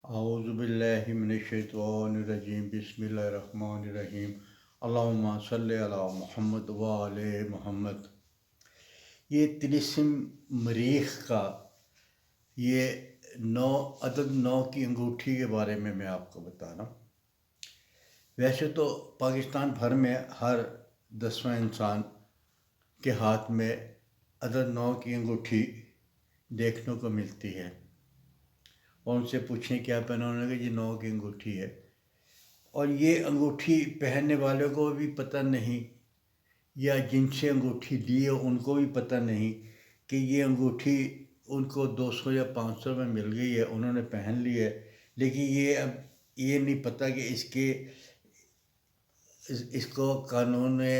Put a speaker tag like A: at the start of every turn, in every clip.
A: اعوذ باللہ من الشیطان الرجیم بسم اللہ الرحمن الرحیم اللہم صلی علی محمد وآل محمد۔ یہ طلسم مریخ کا یہ عدد 9 کی انگوٹھی کے بارے میں آپ کو بتا رہا ہوں۔ ویسے تو پاکستان بھر میں ہر 10واں انسان کے ہاتھ میں عدد 9 کی انگوٹھی دیکھنے کو ملتی ہے، اور ان سے پوچھیں کیا پہنا، انہوں نے کہا یہ 9 کی انگوٹھی ہے۔ اور یہ انگوٹھی پہننے والوں کو بھی پتہ نہیں، یا جن سے انگوٹھی لی ہے ان کو بھی پتہ نہیں کہ یہ انگوٹھی ان کو 200 یا 500 میں مل گئی ہے، انہوں نے پہن لی ہے، لیکن اب یہ نہیں پتہ کہ اس کو قانون نے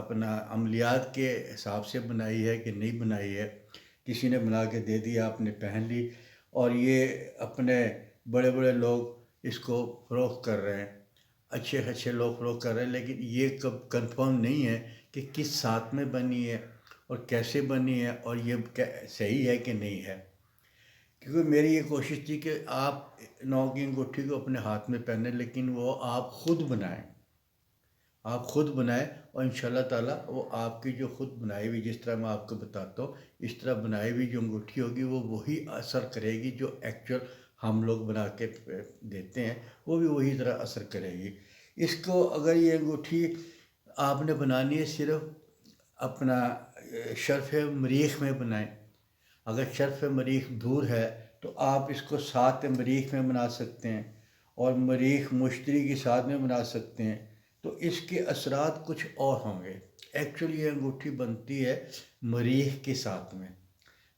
A: اپنا عملیات کے حساب سے بنائی ہے کہ نہیں بنائی ہے۔ کسی نے بنا کے دے دیا، آپ نے پہن لی، اور یہ اپنے بڑے بڑے لوگ اس کو فروخت کر رہے ہیں، اچھے لوگ فروخت کر رہے ہیں، لیکن یہ کنفرم نہیں ہے کہ کس ساتھ میں بنی ہے اور کیسے بنی ہے، اور یہ صحیح ہے کہ نہیں ہے۔ کیونکہ میری یہ کوشش تھی کہ آپ 9 کی انگوٹھی کو اپنے ہاتھ میں پہنیں، لیکن وہ آپ خود بنائیں، اور انشاءاللہ تعالیٰ وہ آپ کی جو خود بنائی ہوئی، جس طرح میں آپ کو بتاتا ہوں، اس طرح بنائی ہوئی جو انگوٹھی ہوگی وہ وہی اثر کرے گی جو ایکچوئل ہم لوگ بنا کے دیتے ہیں، وہ بھی وہی طرح اثر کرے گی۔ اس کو اگر یہ انگوٹھی آپ نے بنانی ہے، صرف اپنا شرف مریخ میں بنائیں۔ اگر شرف مریخ دور ہے تو آپ اس کو سات مریخ میں بنا سکتے ہیں، اور مریخ مشتری کی ساتھ میں بنا سکتے ہیں، تو اس کے اثرات کچھ اور ہوں گے۔ ایکچولی یہ انگوٹھی بنتی ہے مریخ کے ساتھ میں،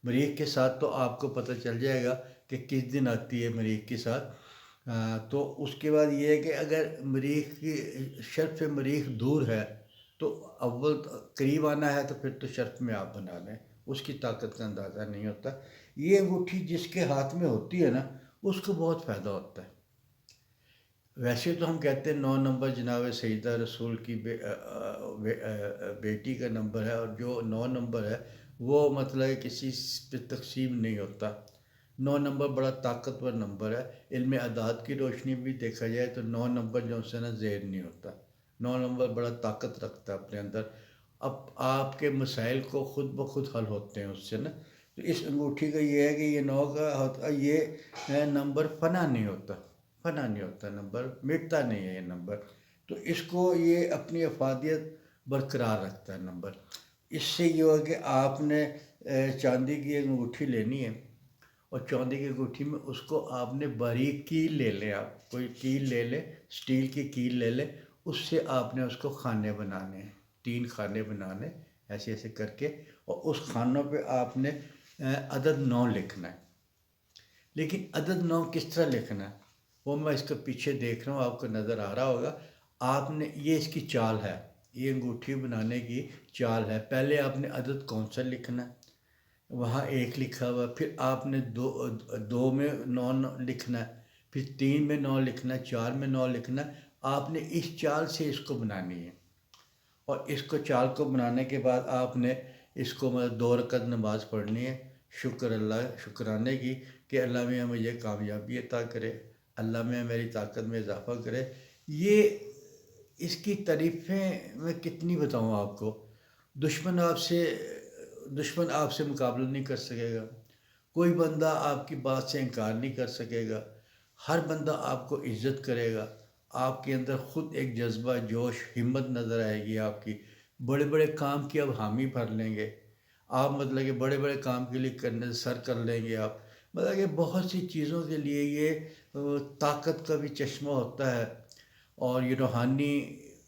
A: مریخ کے ساتھ تو آپ کو پتہ چل جائے گا کہ کس دن آتی ہے مریخ کے ساتھ۔ تو اس کے بعد یہ ہے کہ اگر مریخ کی شرف مریخ دور ہے تو اول قریب آنا ہے تو پھر تو شرف میں آپ بنا لیں، اس کی طاقت کا اندازہ نہیں ہوتا۔ یہ انگوٹھی جس کے ہاتھ میں ہوتی ہے نا، اس کو بہت فائدہ ہوتا ہے۔ ویسے تو ہم کہتے ہیں 9 نمبر جناب سیدہ رسول کی بیٹی کا نمبر ہے، اور جو 9 نمبر ہے وہ مطلب کسی پہ تقسیم نہیں ہوتا۔ 9 نمبر بڑا طاقتور نمبر ہے، علم اعداد کی روشنی بھی دیکھا جائے تو 9 نمبر جو سے نا زیر نہیں ہوتا۔ 9 نمبر بڑا طاقت رکھتا ہے اپنے اندر، اب آپ کے مسائل کو خود بخود حل ہوتے ہیں اس سے نا۔ تو اس انگوٹھی کا یہ ہے کہ یہ 9 کا ہوتا، یہ نمبر فنا نہیں ہوتا نمبر مٹتا نہیں ہے یہ نمبر، تو اس کو یہ اپنی افادیت برقرار رکھتا ہے نمبر۔ اس سے یہ ہوا کہ آپ نے چاندی کی ایک انگوٹھی لینی ہے، اور چاندی کی انگوٹھی میں اس کو آپ نے باریک کیل لے لیں، آپ کوئی کیل لے لیں، سٹیل کی کیل لے لیں، اس سے آپ نے اس کو خانے بنانے ہیں، 3 خانے بنانے ایسے ایسے کر کے، اور اس خانوں پہ آپ نے عدد 9 لکھنا ہے۔ لیکن عدد 9 کس طرح لکھنا ہے وہ میں اس کے پیچھے دیکھ رہا ہوں، آپ کو نظر آ رہا ہوگا۔ آپ نے یہ اس کی چال ہے، یہ انگوٹھی بنانے کی چال ہے۔ پہلے آپ نے عدد کون سا لکھنا ہے، وہاں 1 لکھا ہوا، پھر آپ نے 2 میں 9 لکھنا ہے، پھر 3 میں 9 لکھنا ہے، 4 میں 9 لکھنا ہے۔ آپ نے اس چال سے اس کو بنانی ہے، اور اس کو چال کو بنانے کے بعد آپ نے اس کو 2 رکعت نماز پڑھنی ہے، شکرانے کی کہ اللہ میاں مجھے کامیابی عطا کرے، اللہ میاں میری طاقت میں اضافہ کرے۔ یہ اس کی تعریفیں میں کتنی بتاؤں آپ کو۔ دشمن آپ سے مقابلہ نہیں کر سکے گا، کوئی بندہ آپ کی بات سے انکار نہیں کر سکے گا، ہر بندہ آپ کو عزت کرے گا، آپ کے اندر خود ایک جذبہ، جوش، ہمت نظر آئے گی آپ کی۔ بڑے بڑے کام کی اب حامی بھر لیں گے آپ، مطلب کہ بڑے بڑے کام کے لیے کرنے سر کر لیں گے آپ، مطلب کہ بہت سی چیزوں کے لیے یہ طاقت کا بھی چشمہ ہوتا ہے۔ اور یہ روحانی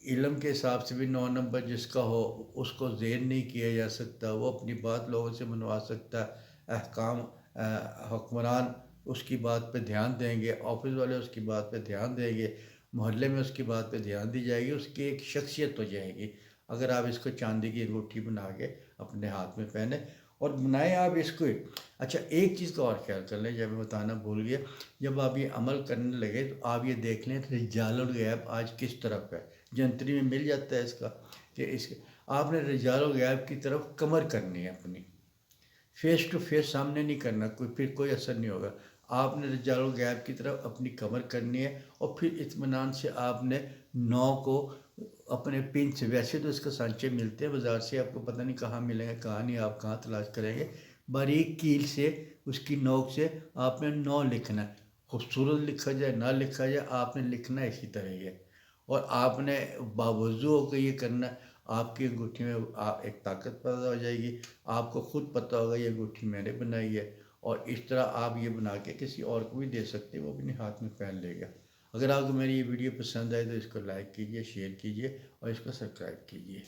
A: علم کے حساب سے بھی 9 نمبر جس کا ہو اس کو زیر نہیں کیا جا سکتا، وہ اپنی بات لوگوں سے منوا سکتا ہے۔ احکام حکمران اس کی بات پہ دھیان دیں گے، آفس والے اس کی بات پہ دھیان دیں گے، محلے میں اس کی بات پہ دھیان دی جائے گی، اس کی ایک شخصیت ہو جائے گی اگر آپ اس کو چاندی کی انگوٹھی بنا کے اپنے ہاتھ میں پہنیں اور بنائیں آپ اس کو۔ اچھا ایک چیز کا اور خیال کر لیں، جب میں بتانا بھول گیا، جب آپ یہ عمل کرنے لگے تو آپ یہ دیکھ لیں رجال الغیب آج کس طرف ہے۔ جنتری میں مل جاتا ہے اس کا کہ آپ نے رجال الغیب کی طرف کمر کرنی ہے اپنی، فیس ٹو فیس سامنے نہیں کرنا، پھر کوئی اثر نہیں ہوگا۔ آپ نے رجال الغیب کی طرف اپنی کمر کرنی ہے، اور پھر اطمینان سے آپ نے 9 کو اپنے پن سے، ویسے تو اس کے سانچے ملتے ہیں بازار سے، آپ کو پتہ نہیں کہاں ملیں گے کہاں نہیں، آپ کہاں تلاش کریں گے، باریک کیل سے اس کی نوک سے آپ نے 9 لکھنا ہے، خوبصورت لکھا جائے نہ لکھا جائے، آپ نے لکھنا ہے اسی طرح ہی ہے، اور آپ نے باوضو ہو کے یہ کرنا ہے، آپ کی انگوٹھی میں ایک طاقت پیدا ہو جائے گی، آپ کو خود پتہ ہوگا یہ انگوٹھی میں نے بنائی ہے، اور اس طرح آپ یہ بنا کے کسی اور کو بھی دے سکتے ہیں، وہ اپنے ہاتھ میں پہن لے گا۔ اگر آپ کو میری یہ ویڈیو پسند آئے تو اس کو لائک کیجئے، شیئر کیجئے اور اس کو سبسکرائب کیجئے۔